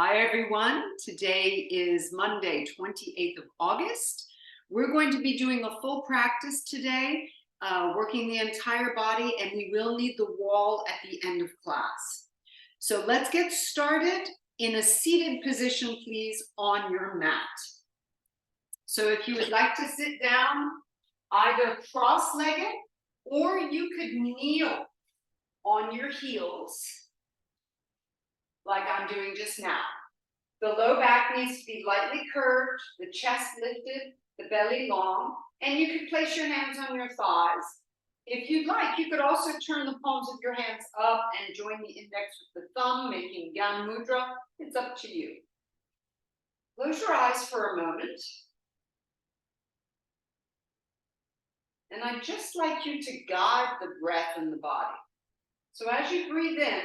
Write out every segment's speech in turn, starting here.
Hi, everyone. Today is Monday, 28th of August. We're going to be doing a full practice today, working the entire body, and we will need the wall at the end of class. So let's get started in a seated position, please, on your mat. So if you would like to sit down, either cross-legged, or you could kneel on your heels, like I'm doing just now. The low back needs to be lightly curved, the chest lifted, the belly long, and you can place your hands on your thighs. If you'd like, you could also turn the palms of your hands up and join the index with the thumb, making Gyan Mudra. It's up to you. Close your eyes for a moment. And I'd just like you to guide the breath in the body. So as you breathe in,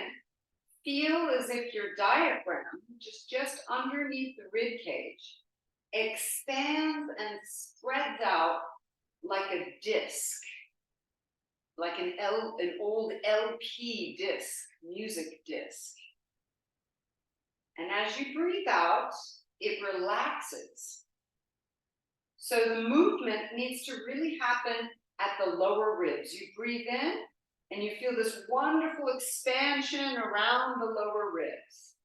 feel as if your diaphragm, which is just underneath the rib cage, expands and spreads out like a disc, like an old LP disc, music disc. And as you breathe out, it relaxes. So the movement needs to really happen at the lower ribs. You breathe in, and you feel this wonderful expansion around the lower ribs.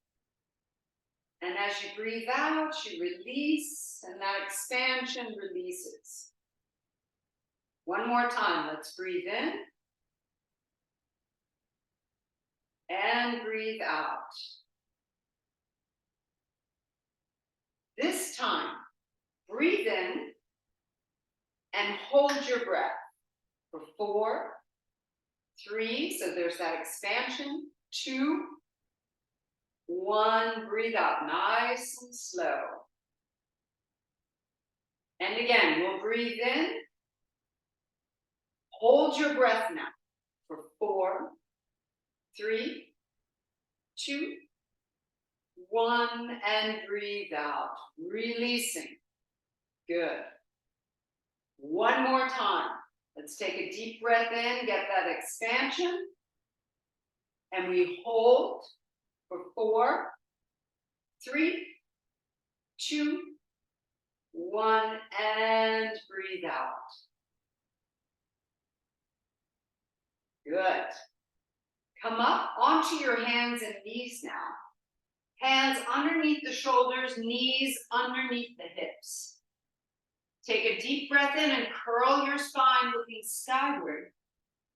And as you breathe out, you release, and that expansion releases. One more time, let's breathe in. And breathe out. This time, breathe in and hold your breath for 4, 3, so there's that expansion, 2, 1, breathe out, nice and slow. And again, we'll breathe in, hold your breath now for 4, 3, 2, 1, and breathe out, releasing. Good. One more time. Let's take a deep breath in, get that expansion, and we hold for 4, 3, 2, 1, and breathe out. Good. Come up onto your hands and knees now. Hands underneath the shoulders, knees underneath the hips. Take a deep breath in and curl your spine looking skyward.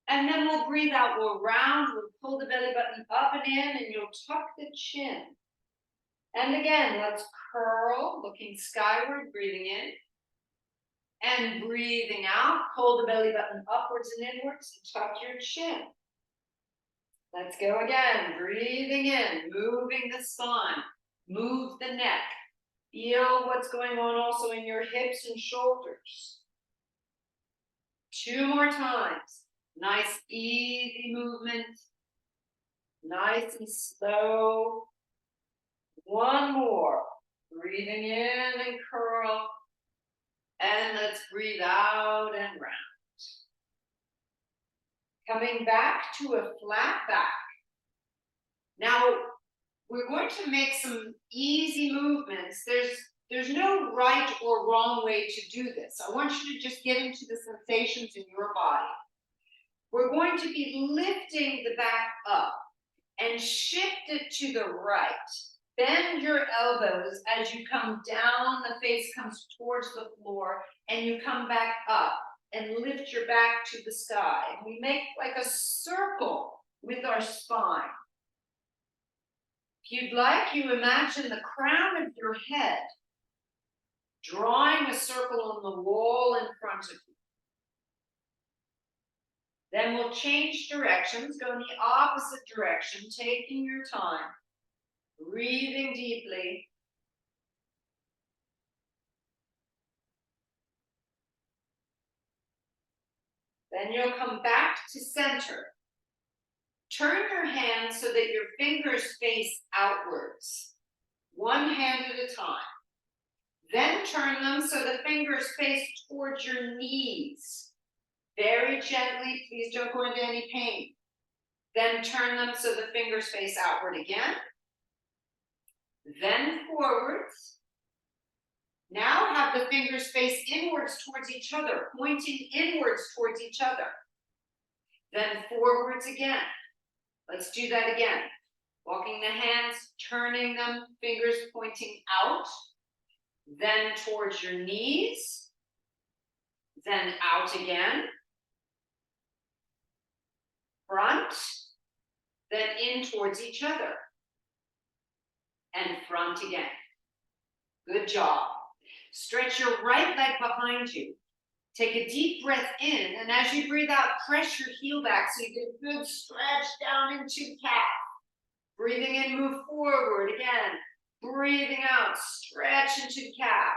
And then we'll breathe out, we'll round, we'll pull the belly button up and in, and you'll tuck the chin. And again, let's curl, looking skyward, breathing in. And breathing out, pull the belly button upwards and inwards, and tuck your chin. Let's go again, breathing in, moving the spine, move the neck. Feel what's going on also in your hips and shoulders. 2 more times. Nice, easy movement. Nice and slow. 1 more. Breathing in and curl. And let's breathe out and round. Coming back to a flat back. Now, we're going to make some easy movements. There's no right or wrong way to do this. I want you to just get into the sensations in your body. We're going to be lifting the back up and shift it to the right. Bend your elbows as you come down, the face comes towards the floor, and you come back up and lift your back to the sky. We make like a circle with our spine. If you'd like, you imagine the crown of your head drawing a circle on the wall in front of you. Then we'll change directions, go in the opposite direction, taking your time, breathing deeply. Then you'll come back to center. Turn your hands so that your fingers face outwards, one hand at a time. Then turn them so the fingers face towards your knees. Very gently, please don't go into any pain. Then turn them so the fingers face outward again. then forwards. Now have the fingers face inwards towards each other, pointing inwards towards each other. Then forwards again. Let's do that again. Walking the hands, turning them, fingers pointing out, then towards your knees, then out again, front, then in towards each other, and front again. Good job. Stretch your right leg behind you. Take a deep breath in, and as you breathe out, press your heel back so you get a good stretch down into calf. Breathing in, move forward again. Breathing out, stretch into calf.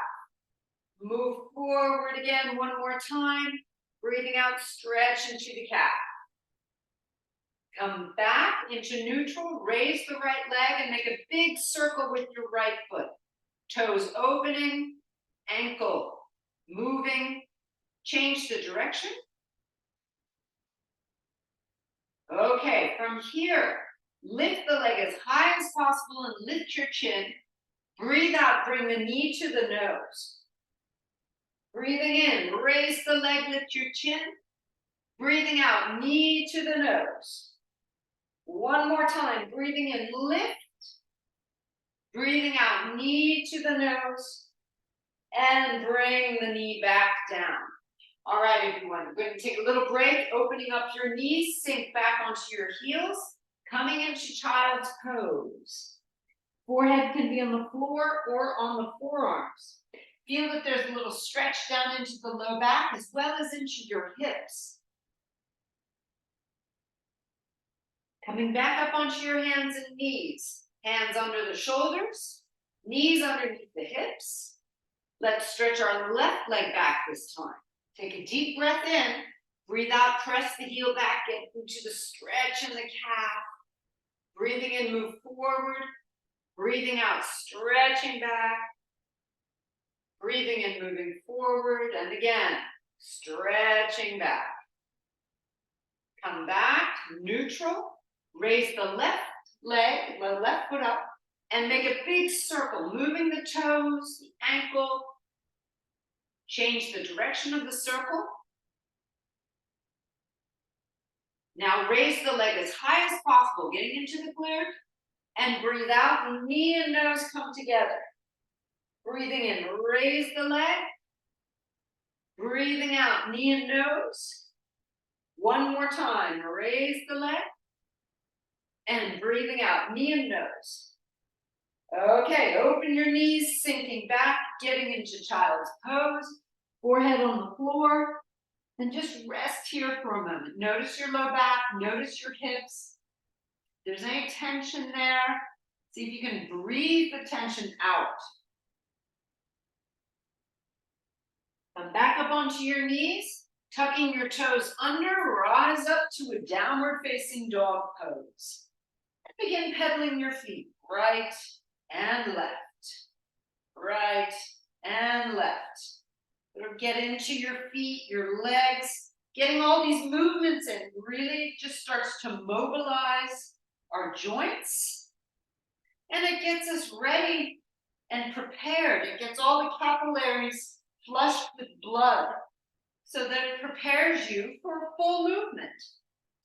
Move forward again one more time. Breathing out, stretch into the calf. Come back into neutral, raise the right leg and make a big circle with your right foot. Toes opening, ankle moving. Change the direction. Okay, from here, lift the leg as high as possible and lift your chin. Breathe out, bring the knee to the nose. Breathing in, raise the leg, lift your chin. Breathing out, knee to the nose. One more time, breathing in, lift. Breathing out, knee to the nose. And bring the knee back down. All right, everyone, we're going to take a little break, opening up your knees, sink back onto your heels, coming into child's pose. Forehead can be on the floor or on the forearms. Feel that there's a little stretch down into the low back as well as into your hips. Coming back up onto your hands and knees. Hands under the shoulders, knees underneath the hips. Let's stretch our left leg back this time. Take a deep breath in, breathe out, press the heel back, get into the stretch in the calf. Breathing in, move forward. Breathing out, stretching back. Breathing in, moving forward. And again, stretching back. Come back, neutral. Raise the left leg, the left foot up, and make a big circle, moving the toes, the ankle. Change the direction of the circle. Now raise the leg as high as possible, getting into the glute, and breathe out, knee and nose come together. Breathing in, raise the leg. Breathing out, knee and nose. One more time, raise the leg. And breathing out, knee and nose. Okay, open your knees, sinking back, getting into child's pose, forehead on the floor, and just rest here for a moment. Notice your low back, notice your hips. If there's any tension there, see if you can breathe the tension out. Come back up onto your knees, tucking your toes under, rise up to a downward facing dog pose. Begin pedaling your feet, right and left, right and left. It'll get into your feet, your legs, getting all these movements in really just starts to mobilize our joints. And it gets us ready and prepared. It gets all the capillaries flushed with blood so that it prepares you for a full movement.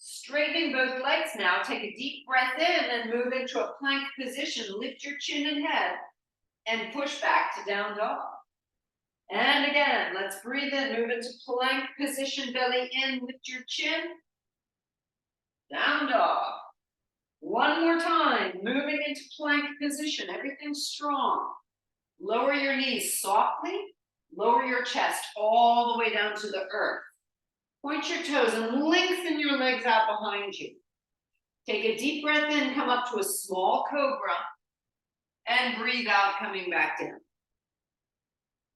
Straightening both legs now, take a deep breath in and move into a plank position. Lift your chin and head and push back to down dog. And again, let's breathe in, move into plank position, belly in, lift your chin. Down dog. One more time, moving into plank position, everything's strong. Lower your knees softly, lower your chest all the way down to the earth. Point your toes and lengthen your legs out behind you. Take a deep breath in, come up to a small cobra, and breathe out, coming back down.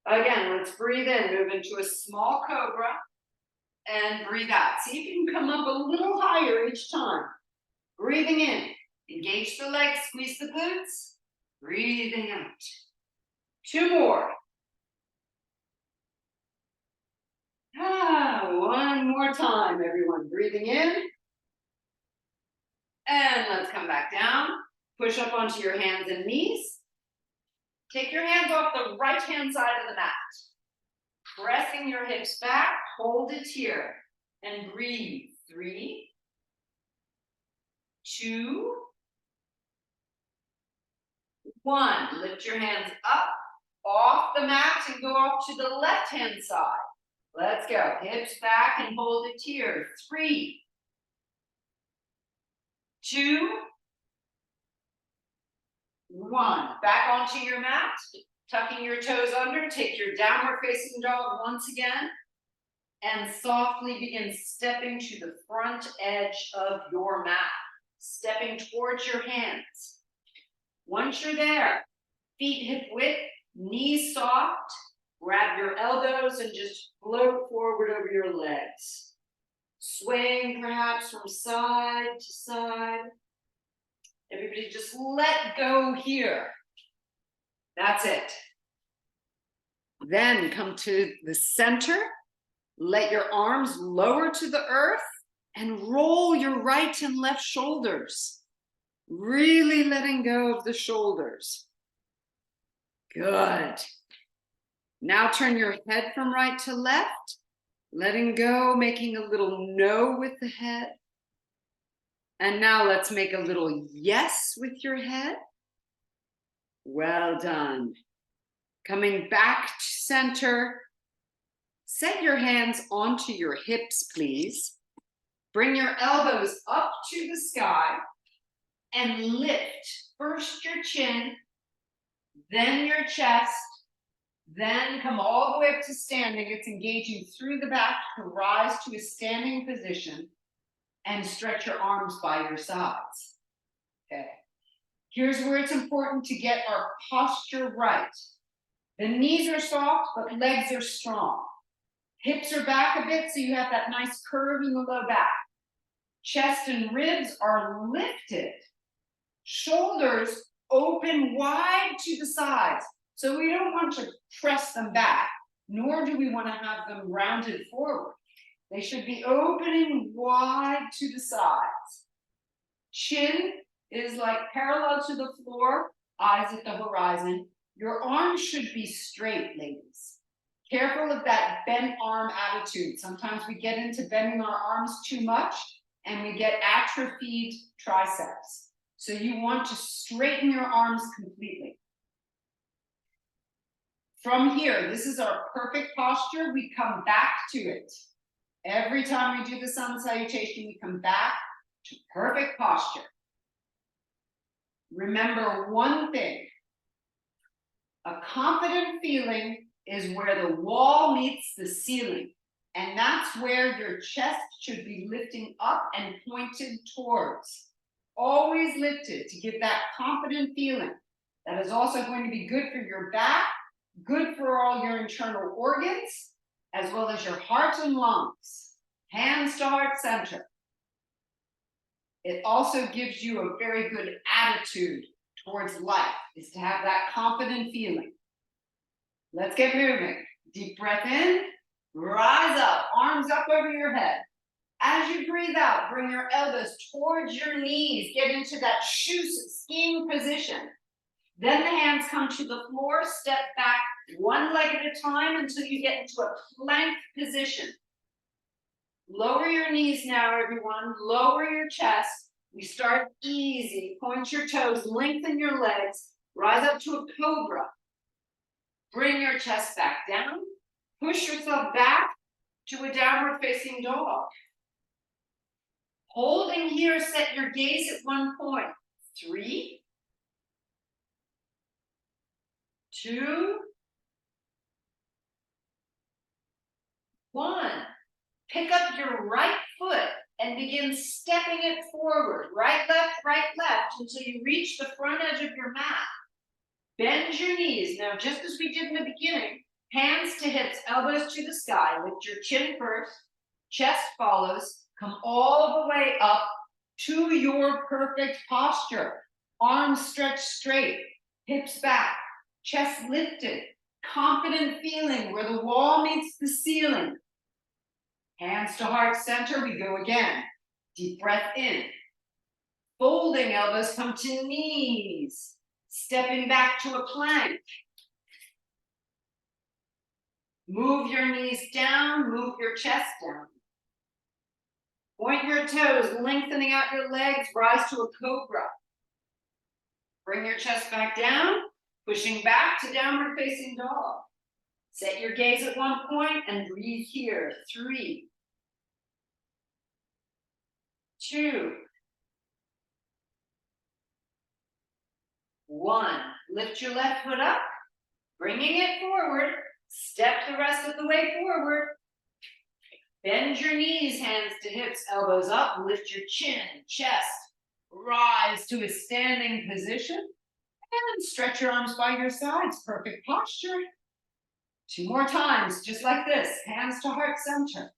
Again, let's breathe in, move into a small cobra, and breathe out. See if you can come up a little higher each time. Breathing in, engage the legs, squeeze the glutes. Breathing out. Two more. One more time, everyone. Breathing in. And let's come back down. Push up onto your hands and knees. Take your hands off the right-hand side of the mat. Pressing your hips back, hold it here, and breathe. 3, 2, 1. Lift your hands up, off the mat, and go off to the left-hand side. Let's go. Hips back and hold it here. 3, 2, 1. Back onto your mat, tucking your toes under. Take your downward facing dog once again. And softly begin stepping to the front edge of your mat. Stepping towards your hands. Once you're there, feet hip width, knees soft. Grab your elbows and just float forward over your legs. Swaying perhaps from side to side. Everybody just let go here. That's it. Then come to the center. Let your arms lower to the earth and roll your right and left shoulders. Really letting go of the shoulders. Good. Now turn your head from right to left, letting go, making a little no with the head. And now let's make a little yes with your head. Well done. Coming back to center. Set your hands onto your hips, please. Bring your elbows up to the sky and lift first your chin, then your chest, then come all the way up to standing. It's engaging through the back to rise to a standing position and stretch your arms by your sides. Okay. Here's where it's important to get our posture right. The knees are soft, but legs are strong. Hips are back a bit, so you have that nice curve in the low back. Chest and ribs are lifted. Shoulders open wide to the sides. So we don't want to press them back, nor do we want to have them rounded forward. They should be opening wide to the sides. Chin is like parallel to the floor, eyes at the horizon. Your arms should be straight, ladies. Careful of that bent arm attitude. Sometimes we get into bending our arms too much and we get atrophied triceps. So you want to straighten your arms completely. From here, this is our perfect posture. We come back to it. Every time we do the sun salutation, we come back to perfect posture. Remember one thing. A confident feeling is where the wall meets the ceiling. And that's where your chest should be lifting up and pointed towards. Always lifted to give that confident feeling. That is also going to be good for your back, good for all your internal organs, as well as your heart and lungs. Hands to heart center. It also gives you a very good attitude towards life, is to have that confident feeling. Let's get moving. Deep breath in, rise up, arms up over your head. As you breathe out, bring your elbows towards your knees. Get into that skiing position. Then the hands come to the floor. Step back one leg at a time until you get into a plank position. Lower your knees now, everyone. Lower your chest. We start easy. Point your toes, lengthen your legs. Rise up to a cobra. Bring your chest back down. Push yourself back to a downward facing dog. Holding here, set your gaze at one point. 3, 2, 1. Pick up your right foot and begin stepping it forward. Right, left, until you reach the front edge of your mat. Bend your knees. Now, just as we did in the beginning, hands to hips, elbows to the sky. Lift your chin first, chest follows. Come all the way up to your perfect posture. Arms stretched straight, hips back, chest lifted. Confident feeling where the wall meets the ceiling. Hands to heart center, we go again. Deep breath in. Folding elbows come to knees. stepping back to a plank. Move your knees down, move your chest down. Point your toes, lengthening out your legs, rise to a cobra. Bring your chest back down, pushing back to downward facing dog. Set your gaze at one point and breathe here. 3, 2, 1. Lift your left foot up, bringing it forward. Step the rest of the way forward. Bend your knees, hands to hips, elbows up. Lift your chin, chest. Rise to a standing position. And stretch your arms by your sides. Perfect posture. 2 more times, just like this. Hands to heart center.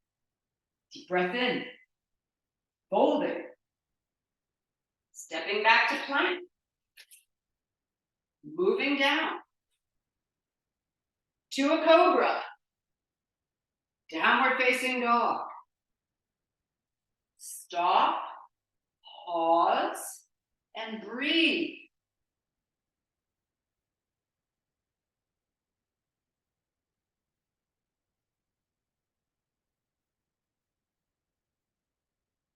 Deep breath in. Folding. Stepping back to plank. Moving down. To a cobra. Downward facing dog. Stop. Pause. And breathe.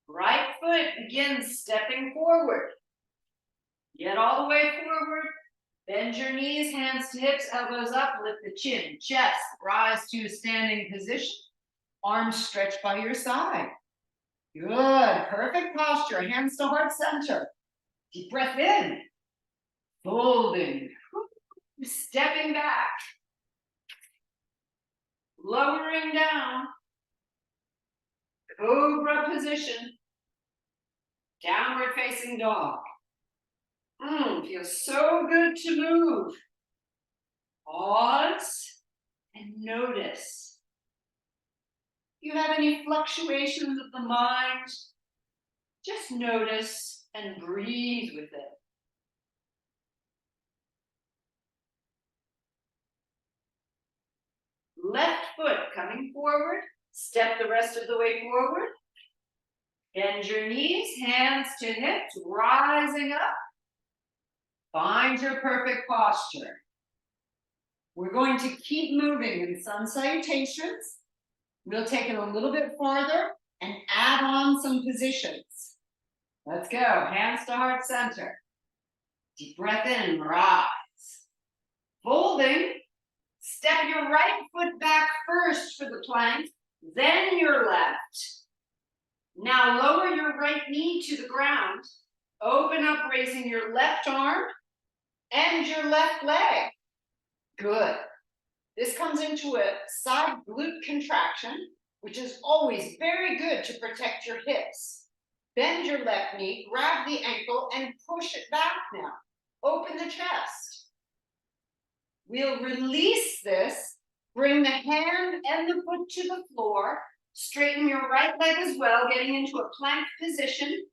Right foot begins stepping forward. Get all the way forward. Bend your knees, hands to hips, elbows up, lift the chin, chest, rise to a standing position. Arms stretched by your side. Good, perfect posture, hands to heart center. Deep breath in. Folding. Stepping back. Lowering down. Cobra position. Downward facing dog. Feels so good to move. Pause and notice. If you have any fluctuations of the mind, just notice and breathe with it. Left foot coming forward. Step the rest of the way forward. Bend your knees, hands to hips, rising up. Find your perfect posture. We're going to keep moving in sun salutations. We'll take it a little bit farther and add on some positions. Let's go. Hands to heart center. Deep breath in, rise. Folding. Step your right foot back first for the plank, then your left. Now lower your right knee to the ground. Open up, raising your left arm and your left leg. Good. This comes into a side glute contraction, which is always very good to protect your hips. Bend your left knee, grab the ankle, and push it back now. Open the chest. We'll release this, bring the hand and the foot to the floor, straighten your right leg as well, getting into a plank position.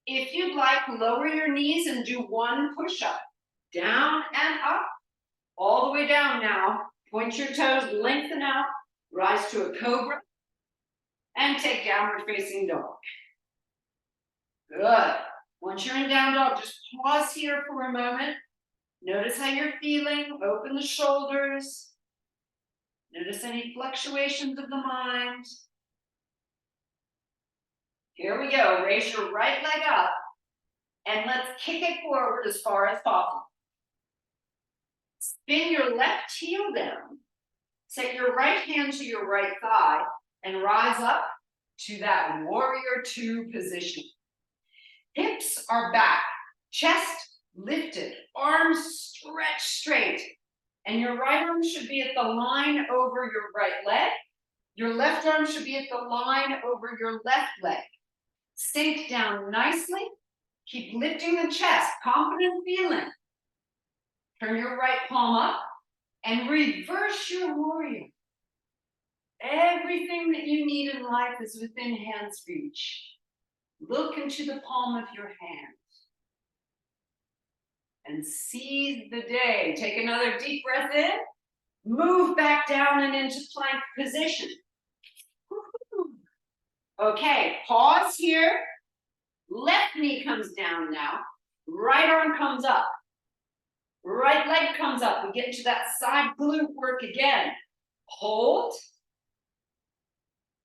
If you'd like, lower your knees and do 1 push-up. Down and up, all the way down now. Point your toes, lengthen out, rise to a cobra, and take downward facing dog. Good. Once you're in down dog, just pause here for a moment. Notice how you're feeling, open the shoulders. Notice any fluctuations of the mind. Here we go, raise your right leg up, and let's kick it forward as far as possible. Spin your left heel down, set your right hand to your right thigh, and rise up to that warrior 2 position. Hips are back, chest lifted, arms stretched straight, and your right arm should be at the line over your right leg. Your left arm should be at the line over your left leg. Sink down nicely, keep lifting the chest, confident feeling. Turn your right palm up and reverse your warrior. Everything that you need in life is within hand's reach. Look into the palm of your hand and seize the day. Take another deep breath in. Move back down and into plank position. Okay, pause here. Left knee comes down now. Right arm comes up. Right leg comes up. We get into that side glute work again. Hold.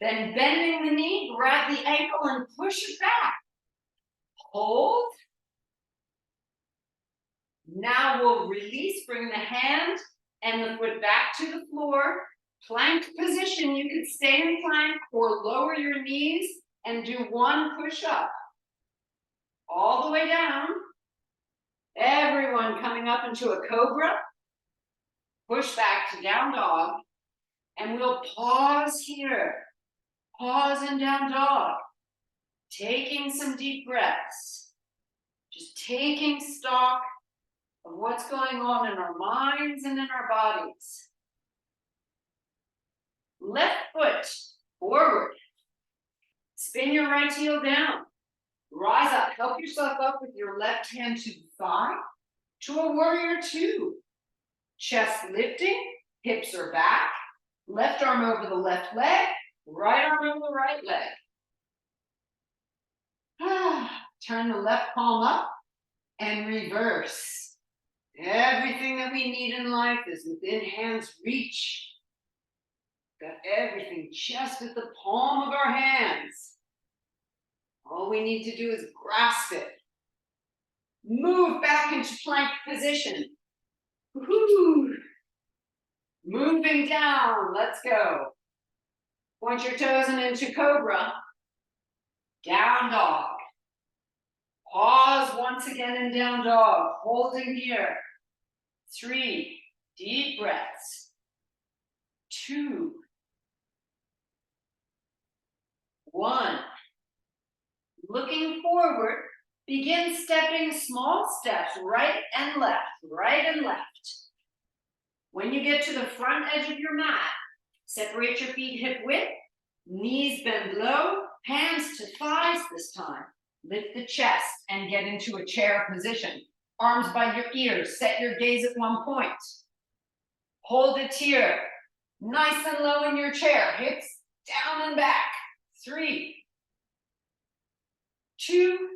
Then bending the knee, grab the ankle and push it back. Hold. Now we'll release, bring the hand and the foot back to the floor. Plank position, you can stay in plank or lower your knees and do one push-up. All the way down. Everyone coming up into a cobra. Push back to down dog. And we'll pause here. Pause in down dog. Taking some deep breaths. Just taking stock of what's going on in our minds and in our bodies. Left foot forward. Spin your right heel down. Rise up. Help yourself up with your left hand to the thigh to a warrior two. Chest lifting, hips are back. Left arm over the left leg, right arm over the right leg. Turn the left palm up and reverse. Everything that we need in life is within hand's reach. Got everything just at the palm of our hands. All we need to do is grasp it. Move back into plank position. Woo-hoo. Moving down, let's go. Point your toes and into cobra. Down dog. Pause once again in down dog, holding here. 3 deep breaths. 2. 1. Looking forward, begin stepping small steps right and left, right and left. When you get to the front edge of your mat, separate your feet hip width, knees bend low, hands to thighs this time. Lift the chest and get into a chair position. Arms by your ears, set your gaze at one point. Hold it here, nice and low in your chair, hips down and back. 3, 2,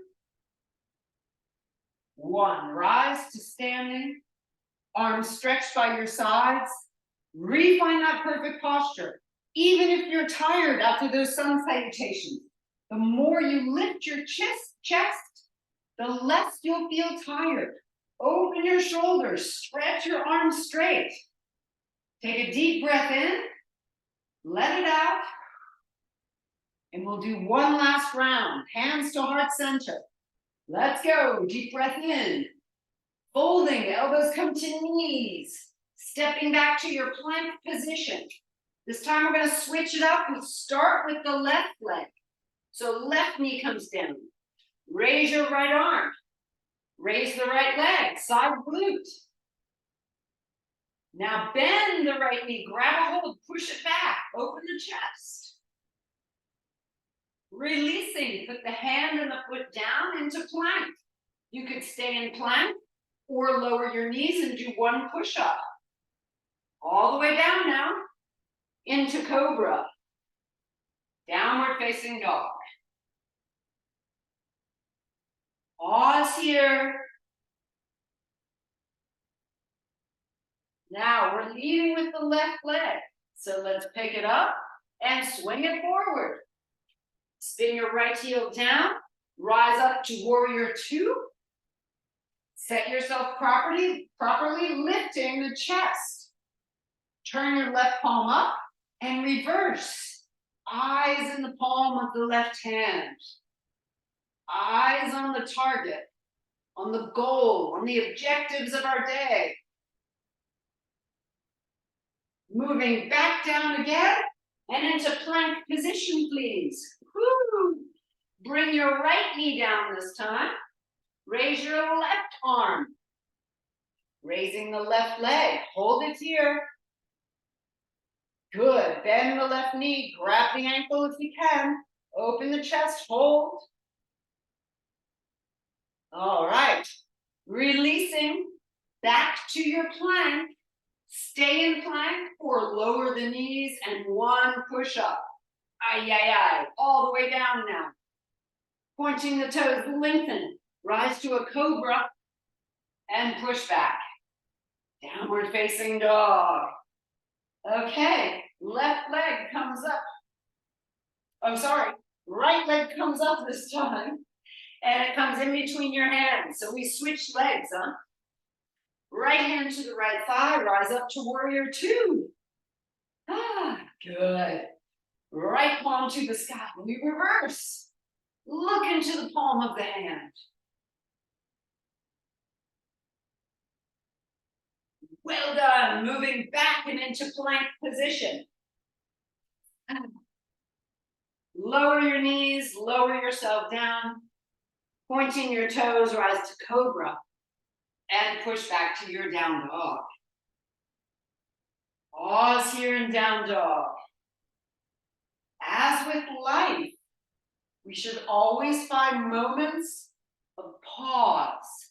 1. Rise to standing. Arms stretched by your sides. Refine that perfect posture. Even if you're tired after those sun salutations, the more you lift your chest, the less you'll feel tired. Open your shoulders, stretch your arms straight. Take a deep breath in, let it out, and we'll do one last round. Hands to heart center. Let's go. Deep breath in. Folding, the elbows come to knees. Stepping back to your plank position. This time we're going to switch it up. We start with the left leg. So left knee comes down. Raise your right arm. Raise the right leg, side glute. Now bend the right knee, grab a hold, push it back, open the chest. Releasing, put the hand and the foot down into plank. You could stay in plank or lower your knees and do one push-up. All the way down now, into cobra. Downward facing dog. Pause here. Now we're leading with the left leg. So let's pick it up and swing it forward. Spin your right heel down. Rise up to warrior two. Set yourself properly lifting the chest. Turn your left palm up and reverse. Eyes in the palm of the left hand. Eyes on the target, on the goal, on the objectives of our day. Moving back down again and into plank position, please. Woo! Bring your right knee down this time. Raise your left arm. Raising the left leg. Hold it here. Good. Bend the left knee. Grab the ankle if you can. Open the chest. Hold. All right. Releasing back to your plank. Stay in plank or lower the knees and one push up. Ay, ay, ay. All the way down now. Pointing the toes, lengthen. Rise to a cobra and push back. Downward facing dog. Okay, left leg comes up. I'm sorry, right leg comes up this time. And it comes in between your hands. So we switch legs, huh? Right hand to the right thigh, rise up to warrior two. Ah, good. Right palm to the sky. We reverse. Look into the palm of the hand. Well done. Moving back and into plank position. Lower your knees, lower yourself down. Pointing your toes, rise to cobra. And push back to your down dog. Pause here in down dog. As with life, we should always find moments of pause.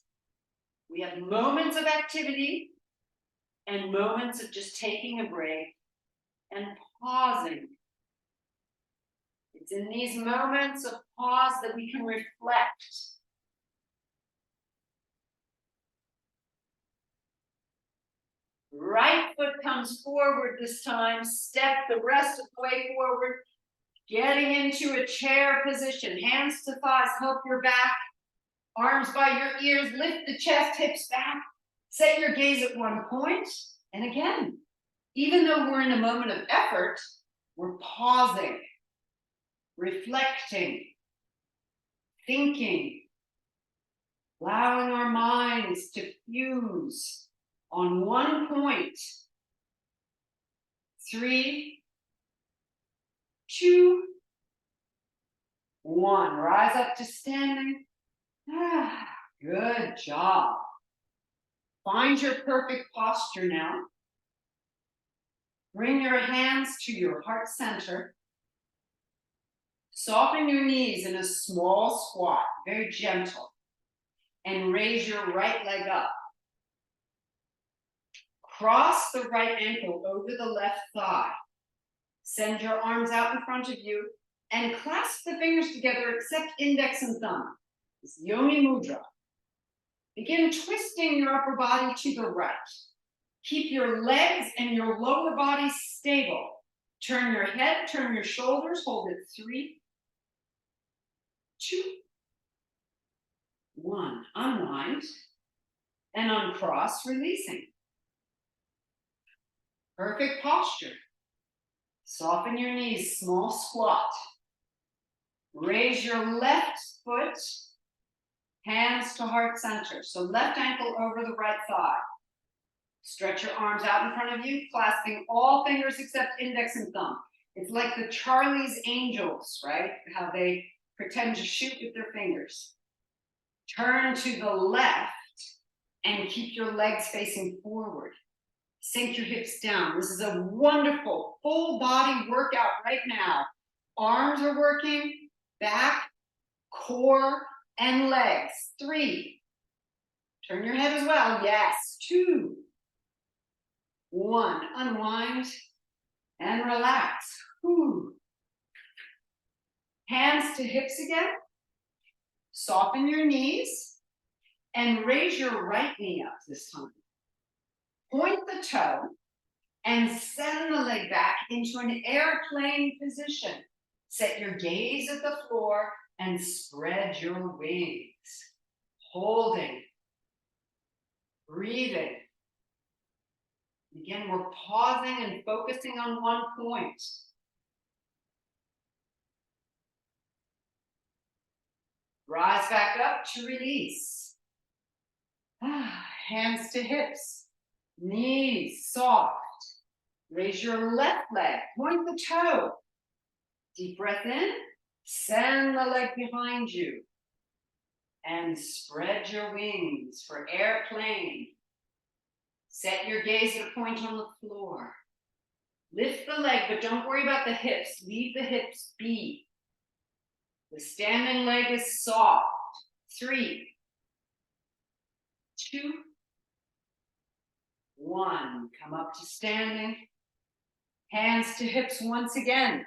We have moments of activity and moments of just taking a break and pausing. It's in these moments of pause that we can reflect. Right foot comes forward this time. Step the rest of the way forward. Getting into a chair position. Hands to thighs, help your back. Arms by your ears, lift the chest, hips back. Set your gaze at one point. And again, even though we're in a moment of effort, we're pausing, reflecting, thinking, allowing our minds to fuse on one point. 3, 2, 1. Rise up to standing. Ah, good job. Find your perfect posture now. Bring your hands to your heart center. Soften your knees in a small squat, very gentle. And raise your right leg up. Cross the right ankle over the left thigh. Send your arms out in front of you and clasp the fingers together except index and thumb. It's Yoni Mudra. Begin twisting your upper body to the right. Keep your legs and your lower body stable. Turn your head, turn your shoulders, hold it 3, 2, 1. Unwind and uncross, releasing. Perfect posture. Soften your knees, small squat. Raise your left foot, hands to heart center. So left ankle over the right thigh. Stretch your arms out in front of you, clasping all fingers except index and thumb. It's like the Charlie's Angels, right? How they pretend to shoot with their fingers. Turn to the left and keep your legs facing forward. Sink your hips down. This is a wonderful full body workout right now. Arms are working, back, core, and legs. 3. Turn your head as well. Yes. 2, 1. Unwind and relax. Whew. Hands to hips again. Soften your knees and raise your right knee up this time. Point the toe and send the leg back into an airplane position. Set your gaze at the floor and spread your wings. Holding, breathing. Again, we're pausing and focusing on one point. Rise back up to release. Hands to hips. Knees soft. Raise your left leg. Point the toe. Deep breath in. Send the leg behind you. And spread your wings for airplane. Set your gaze at a point on the floor. Lift the leg, but don't worry about the hips. Leave the hips be. The standing leg is soft. 3, 2, 1. Come up to standing. Hands to hips once again.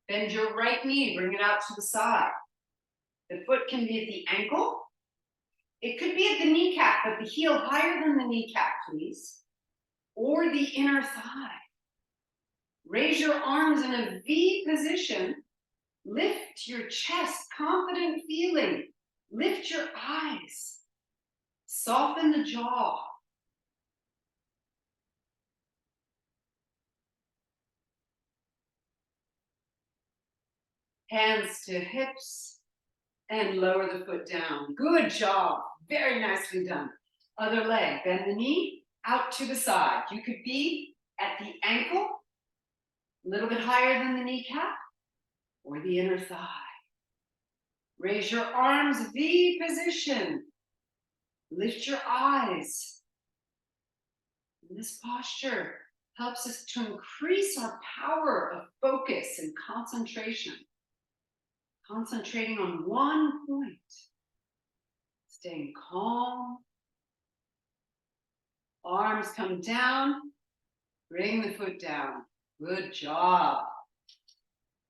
Bend your right knee, bring it out to the side. The foot can be at the ankle It could be at the kneecap, but the heel higher than the kneecap, please. Or the inner thigh. Raise your arms in a V position. Lift your chest, confident feeling. Lift your eyes. Soften the jaw. Hands to hips and lower the foot down. Good job. Very nicely done. Other leg. Bend the knee out to the side. You could be at the ankle, a little bit higher than the kneecap, or the inner thigh. Raise your arms, V position. Lift your eyes. And this posture helps us to increase our power of focus and concentration. Concentrating on one point. Staying calm. Arms come down. Bring the foot down. Good job.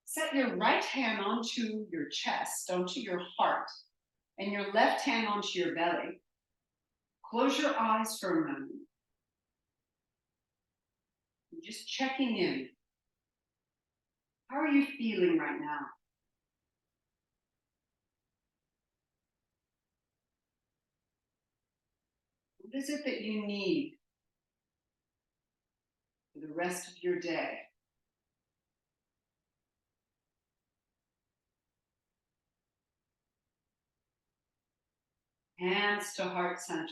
Set your right hand onto your chest, onto your heart, and your left hand onto your belly. Close your eyes for a moment. Just checking in. How are you feeling right now? What is it that you need for the rest of your day? Hands to heart center.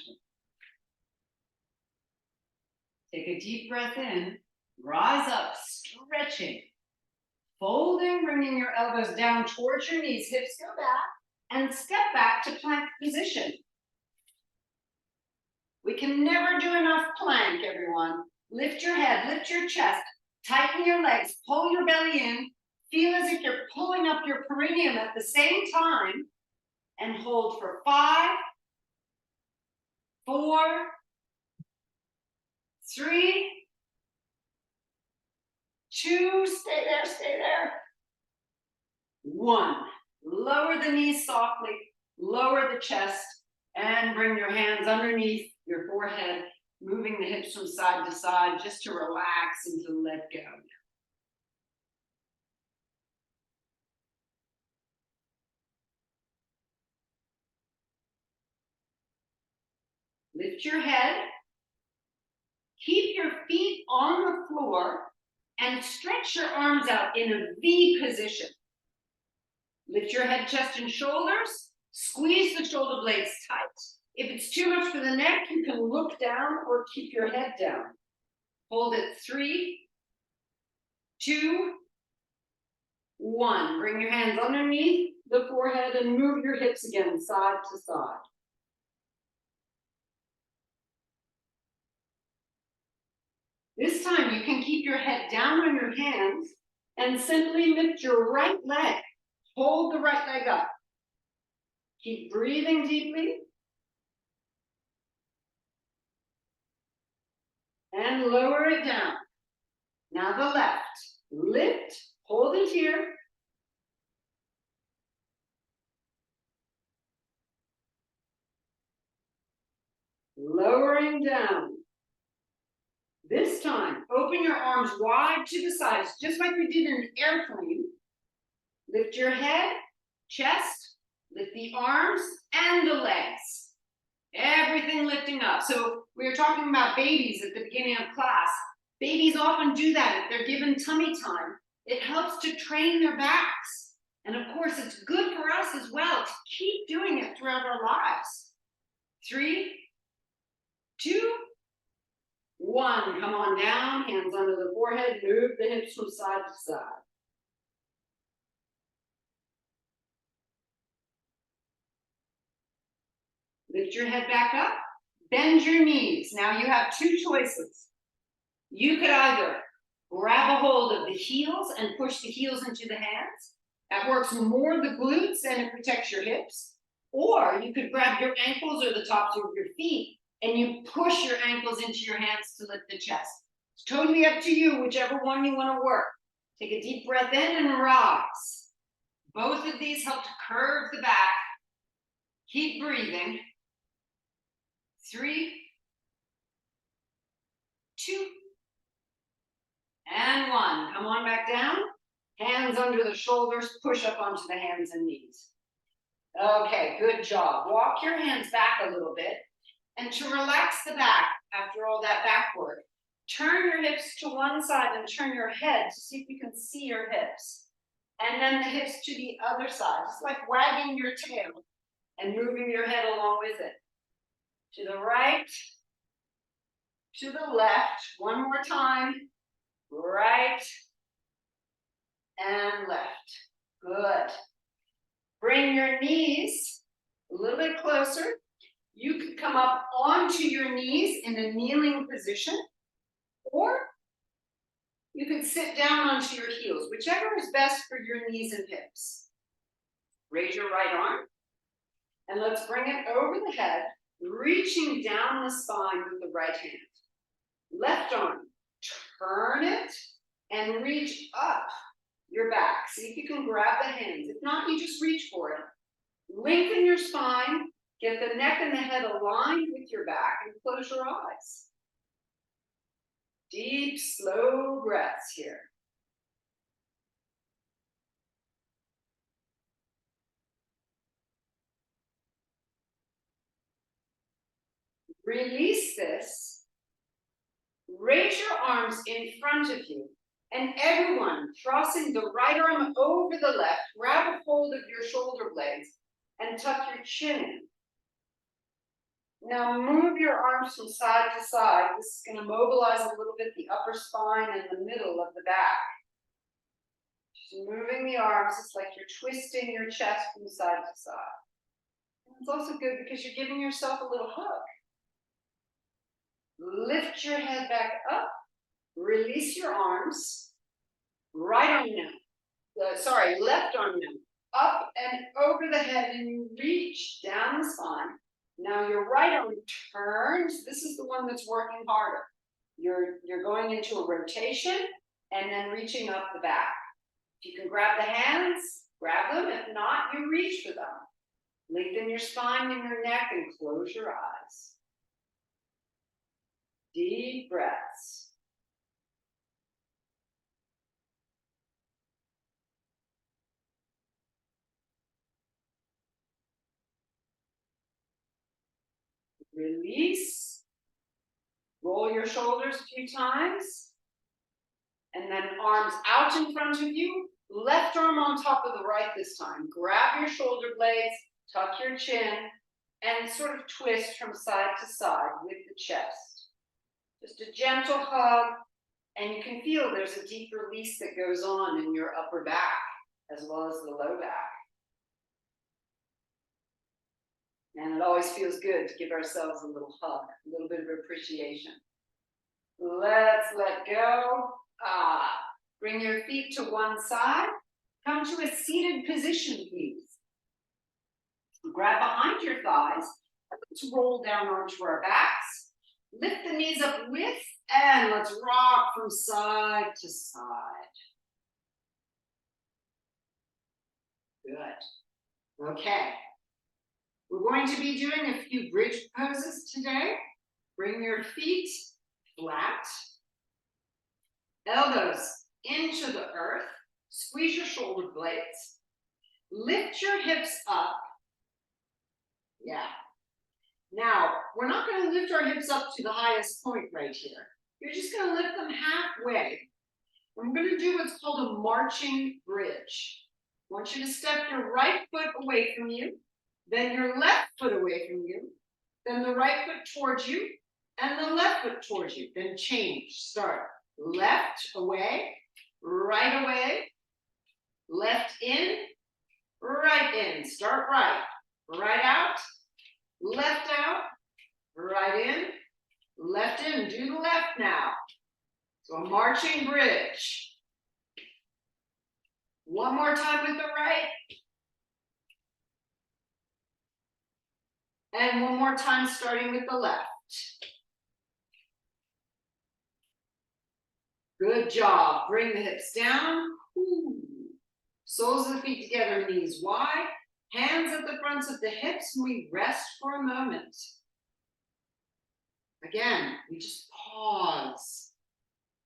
Take a deep breath in. Rise up, stretching. Folding, bringing your elbows down towards your knees. Hips go back. And step back to plank position. We can never do enough plank, everyone. Lift your head, lift your chest. Tighten your legs, pull your belly in. Feel as if you're pulling up your perineum at the same time. And hold for 5, 4, 3, 2, stay there. 1. Lower the knees softly, lower the chest, and bring your hands underneath your forehead, moving the hips from side to side just to relax and to let go. Lift your head. Keep your feet on the floor and stretch your arms out in a V position. Lift your head, chest, and shoulders. Squeeze the shoulder blades tight. If it's too much for the neck, you can look down or keep your head down. Hold it 3, 2, 1. Bring your hands underneath the forehead and move your hips again side to side. This time you can keep your head down on your hands and simply lift your right leg. Hold the right leg up. Keep breathing deeply. And lower it down. Now the left. Lift, hold it here. Lowering down. This time, open your arms wide to the sides, just like we did in an airplane. Lift your head, chest, lift the arms and the legs. Everything lifting up. So we were talking about babies at the beginning of class. Babies often do that if they're given tummy time. It helps to train their backs. And of course, it's good for us as well to keep doing it throughout our lives. 3, 2, 1. Come on down, hands under the forehead, move the hips from side to side. Lift your head back up, bend your knees. Now you have 2 choices. You could either grab a hold of the heels and push the heels into the hands. That works more the glutes and it protects your hips. Or you could grab your ankles or the tops of your feet and you push your ankles into your hands to lift the chest. It's totally up to you, whichever one you want to work. Take a deep breath in and rise. Both of these help to curve the back. Keep breathing. 3, 2, and 1. Come on back down. Hands under the shoulders, push up onto the hands and knees. Okay, good job. Walk your hands back a little bit. And to relax the back after all that back work, turn your hips to one side and turn your head to see if you can see your hips. And then the hips to the other side, just like wagging your tail and moving your head along with it. To the right, to the left, one more time. Right and left. Good. Bring your knees a little bit closer. You could come up onto your knees in a kneeling position, or you could sit down onto your heels, whichever is best for your knees and hips. Raise your right arm, and let's bring it over the head, reaching down the spine with the right hand. Left arm, turn it and reach up your back. See if you can grab the hands. If not, you just reach for it. Lengthen your spine, get the neck and the head aligned with your back, and close your eyes. Deep, slow breaths here. Release this. Raise your arms in front of you, and everyone crossing the right arm over the left, grab a hold of your shoulder blades and tuck your chin in. Now move your arms from side to side. This is going to mobilize a little bit the upper spine and the middle of the back. Just moving the arms, it's like you're twisting your chest from side to side. And it's also good because you're giving yourself a little hug. Lift your head back up, release your arms, right arm now, left arm now, up and over the head, and you reach down the spine. Now your right arm turns, this is the one that's working harder. You're going into a rotation and then reaching up the back. If you can grab the hands, grab them. If not, you reach for them. Lengthen your spine and your neck and close your eyes. Deep breaths. Release. Roll your shoulders a few times. And then arms out in front of you. Left arm on top of the right this time. Grab your shoulder blades, tuck your chin, and sort of twist from side to side with the chest. Just a gentle hug, and you can feel there's a deep release that goes on in your upper back as well as the low back. And it always feels good to give ourselves a little hug, a little bit of appreciation. Let's let go. Bring your feet to one side. Come to a seated position, please. Grab behind your thighs. Let's roll down onto our backs. Lift the knees up with, and let's rock from side to side. Good. Okay. We're going to be doing a few bridge poses today. Bring your feet flat. Elbows into the earth. Squeeze your shoulder blades. Lift your hips up. Yeah. Now, we're not going to lift our hips up to the highest point right here. You're just going to lift them halfway. We're going to do what's called a marching bridge. I want you to step your right foot away from you, then your left foot away from you, then the right foot towards you, and the left foot towards you. Then change. Start left away, right, left in, right in. Start right, right out, left out, right in, left in. Do the left now. So a marching bridge. One more time with the right. And one more time starting with the left. Good job. Bring the hips down. Ooh. Soles of the feet together, knees wide. Hands at the fronts of the hips, and we rest for a moment. Again, we just pause.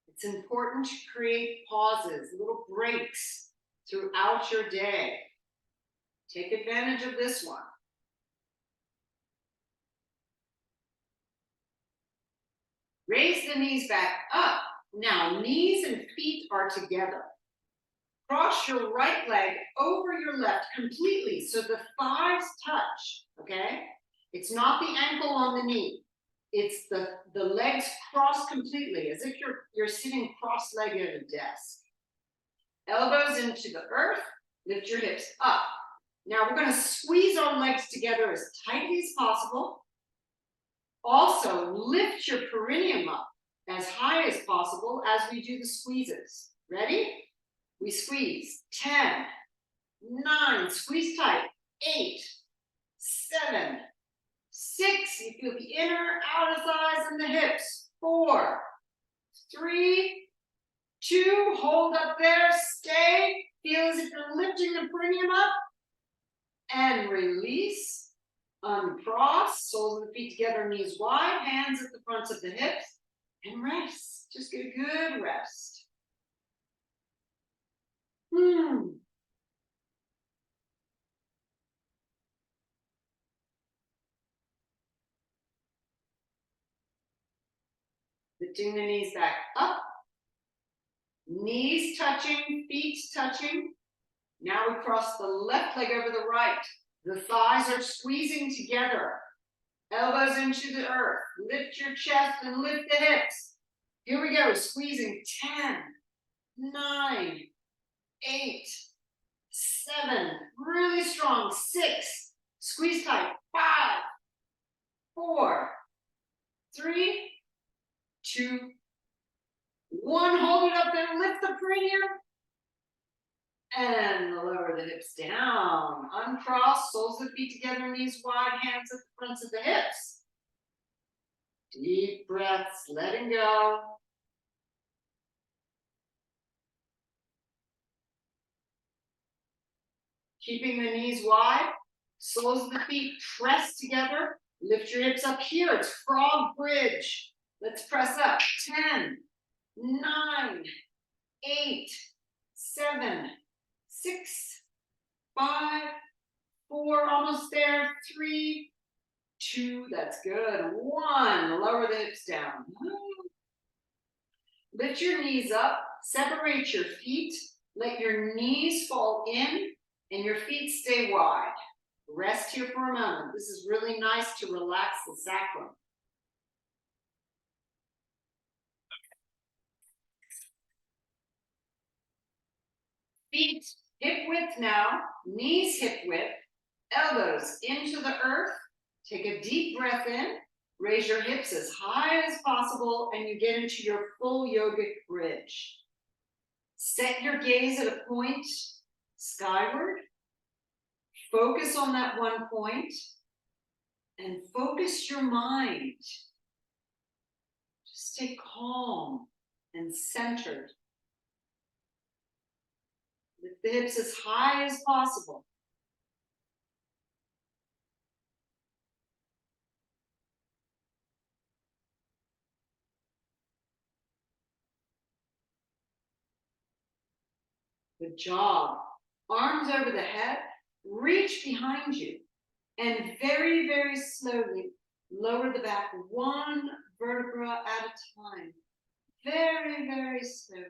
It's important to create pauses, little breaks throughout your day. Take advantage of this one. Raise the knees back up. Now, knees and feet are together. Cross your right leg over your left completely so the thighs touch, okay? It's not the ankle on the knee. It's the legs cross completely, as if you're sitting cross-legged at a desk. Elbows into the earth, lift your hips up. Now we're gonna squeeze our legs together as tightly as possible. Also, lift your perineum up as high as possible as we do the squeezes. Ready? We squeeze. 10, 9, squeeze tight. 8, 7, 6, you feel the inner, outer thighs and the hips. 4, 3, 2, hold up there, stay. Feel as if you're lifting the perineum up. And release. Uncross, soles of the feet together, knees wide, hands at the fronts of the hips, and rest. Just get a good rest. Lifting the knees back up. Knees touching, feet touching. Now we cross the left leg over the right. The thighs are squeezing together. Elbows into the earth. Lift your chest and lift the hips. Here we go, squeezing. 10, 9, 8, 7, really strong. 6, squeeze tight. 5, 4, 3, 2, 1. Hold it up there, lift the perineum. And lower the hips down. Uncross, soles of the feet together, knees wide, hands at the fronts of the hips. Deep breaths, letting go. Keeping the knees wide, soles of the feet pressed together. Lift your hips up here. It's frog bridge. Let's press up. 10, 9, 8, 7, 6, 5, 4, almost there. 3, 2, that's good. 1, lower the hips down. Lift your knees up, separate your feet, let your knees fall in, and your feet stay wide. Rest here for a moment. This is really nice to relax the sacrum. Feet hip width now, knees hip width, elbows into the earth. Take a deep breath in, raise your hips as high as possible, and you get into your full yogic bridge. Set your gaze at a point skyward. Focus on that one point and focus your mind. Just stay calm and centered. Lift the hips as high as possible. Good job. Arms over the head, reach behind you, and very, very slowly lower the back one vertebra at a time. Very, very slowly.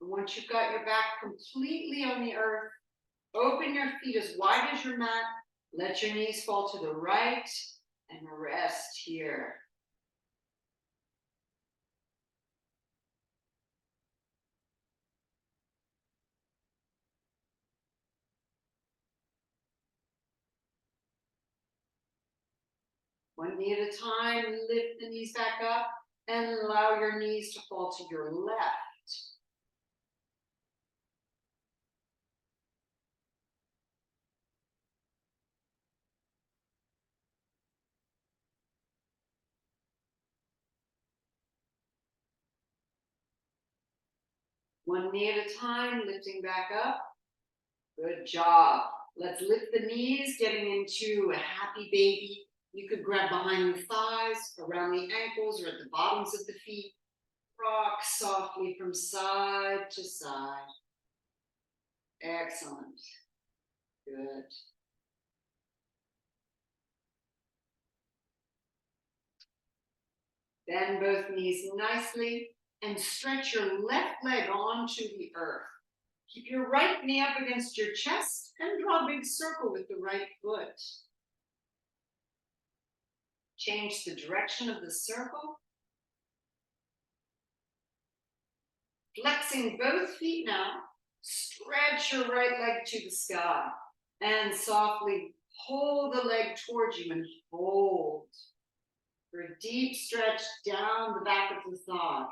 And once you've got your back completely on the earth, open your feet as wide as your mat. Let your knees fall to the right and rest here. One knee at a time, lift the knees back up and allow your knees to fall to your left. One knee at a time, lifting back up. Good job. Let's lift the knees, getting into a happy baby. You could grab behind the thighs, around the ankles, or at the bottoms of the feet. Rock softly from side to side. Excellent. Good. Bend both knees nicely and stretch your left leg onto the earth. Keep your right knee up against your chest and draw a big circle with the right foot. Change the direction of the circle. Flexing both feet now, stretch your right leg to the sky and softly pull the leg towards you and hold for a deep stretch down the back of the thigh.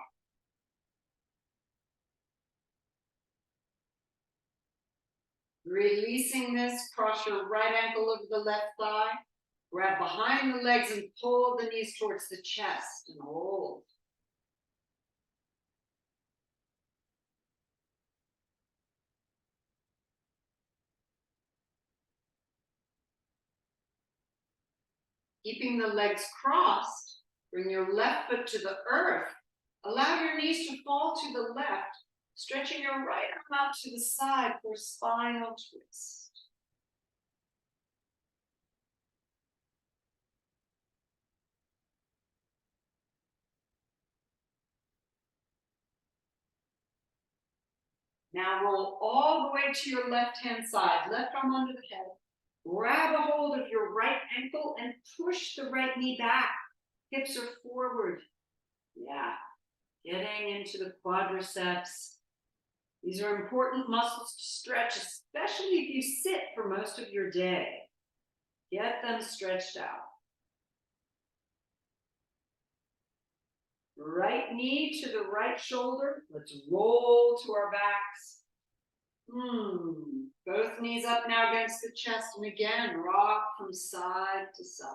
Releasing this, cross your right ankle over the left thigh, grab behind the legs and pull the knees towards the chest and hold. Keeping the legs crossed, bring your left foot to the earth. Allow your knees to fall to the left, stretching your right arm out to the side for a spinal twist. Now roll all the way to your left-hand side, left arm under the head. Grab a hold of your right ankle and push the right knee back. Hips are forward. Yeah, getting into the quadriceps. These are important muscles to stretch, especially if you sit for most of your day. Get them stretched out. Right knee to the right shoulder. Let's roll to our backs. Both knees up now against the chest, and again, rock from side to side.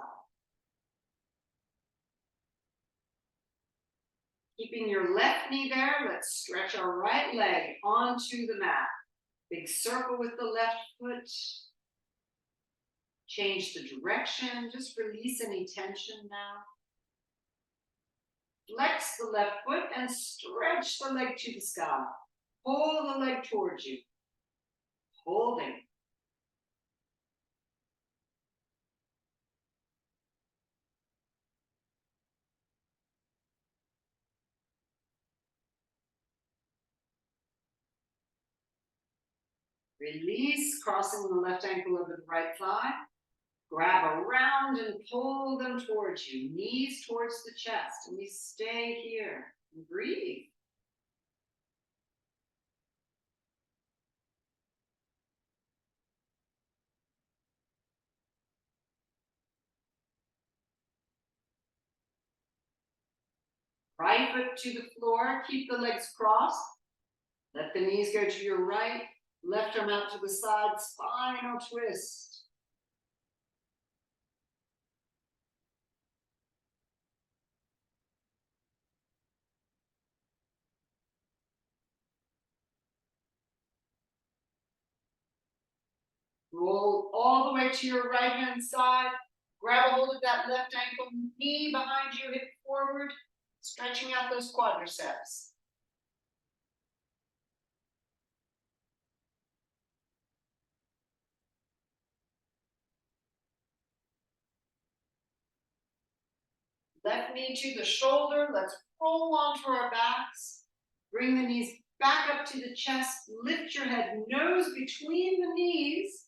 Keeping your left knee there, let's stretch our right leg onto the mat. Big circle with the left foot. Change the direction, just release any tension now. Flex the left foot and stretch the leg to the sky. Pull the leg towards you. Holding. Release, crossing the left ankle over the right thigh. Grab around and pull them towards you, knees towards the chest, and we stay here and breathe. Right foot to the floor, keep the legs crossed. Let the knees go to your right, left arm out to the side, spinal twist. Roll all the way to your right hand side. Grab a hold of that left ankle, knee behind you, hip forward, stretching out those quadriceps. Left knee to the shoulder. Let's roll onto our backs. Bring the knees back up to the chest. Lift your head, nose between the knees.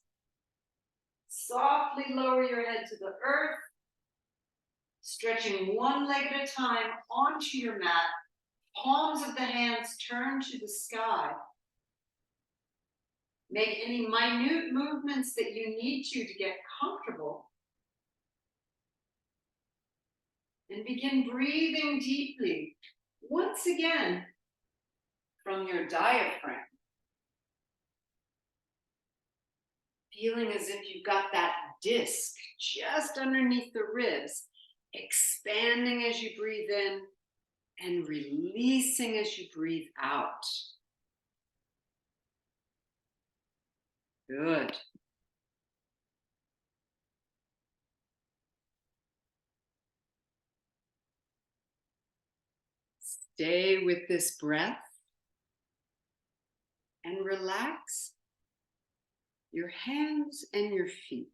Softly lower your head to the earth. Stretching one leg at a time onto your mat. Palms of the hands turn to the sky. Make any minute movements that you need to get comfortable. And begin breathing deeply, once again, from your diaphragm. Feeling as if you've got that disc just underneath the ribs, expanding as you breathe in and releasing as you breathe out. Good. Stay with this breath and relax your hands and your feet.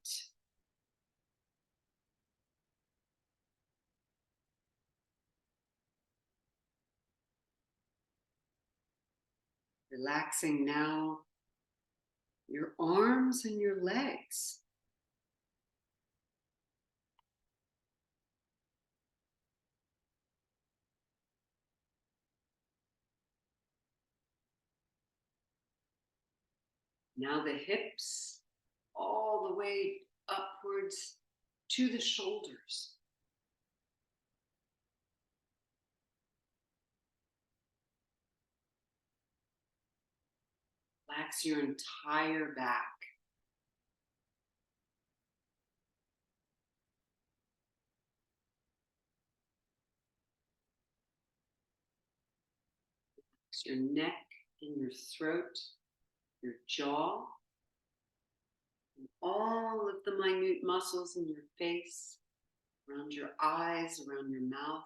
Relaxing now your arms and your legs. Now the hips all the way upwards to the shoulders. Relax your entire back. Relax your neck and your throat, your jaw, and all of the minute muscles in your face, around your eyes, around your mouth.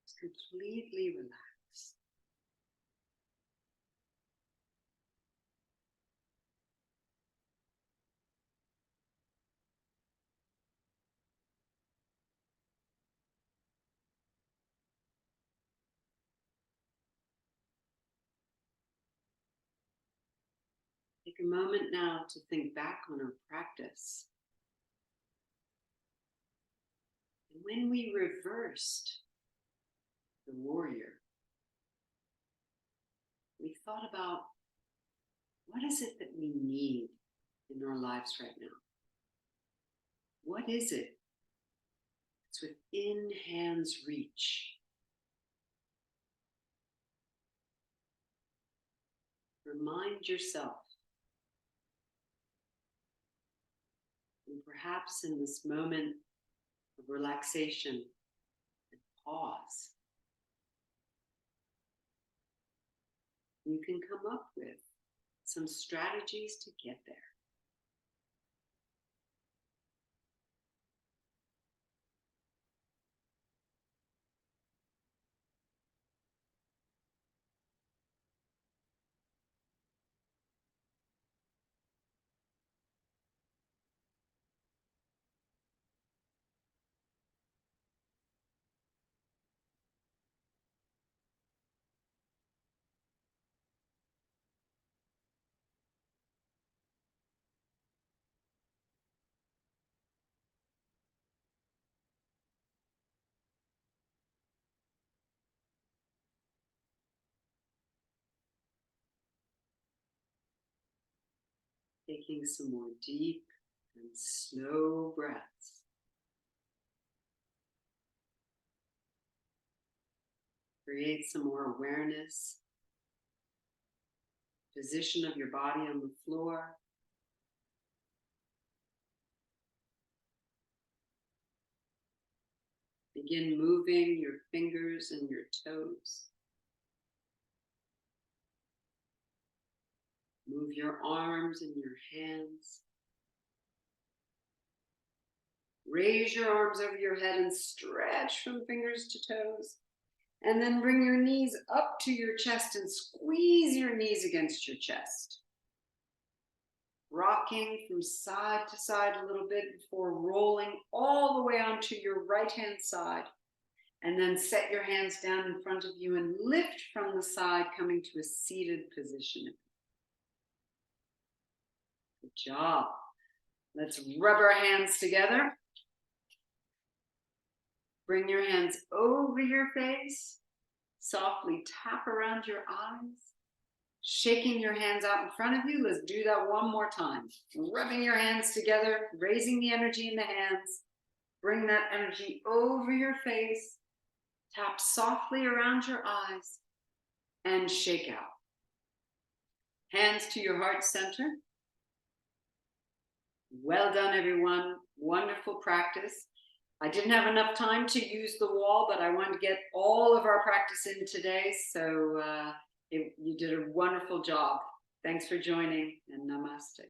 Just completely relax. Take a moment now to think back on our practice. And when we reversed the warrior, we thought about what is it that we need in our lives right now? What is it that's within hand's reach? Remind yourself. And perhaps in this moment of relaxation and pause, you can come up with some strategies to get there. Taking some more deep and slow breaths. Create some more awareness. Position of your body on the floor. Begin moving your fingers and your toes. Move your arms and your hands. Raise your arms over your head and stretch from fingers to toes. And then bring your knees up to your chest and squeeze your knees against your chest. Rocking from side to side a little bit before rolling all the way onto your right-hand side. And then set your hands down in front of you and lift from the side, coming to a seated position. Good job. Let's rub our hands together. Bring your hands over your face. Softly tap around your eyes. Shaking your hands out in front of you. Let's do that one more time. Rubbing your hands together, raising the energy in the hands. Bring that energy over your face. Tap softly around your eyes and shake out. Hands to your heart center. Well done, everyone. Wonderful practice. I didn't have enough time to use the wall, but I wanted to get all of our practice in today. So you did a wonderful job. Thanks for joining and namaste.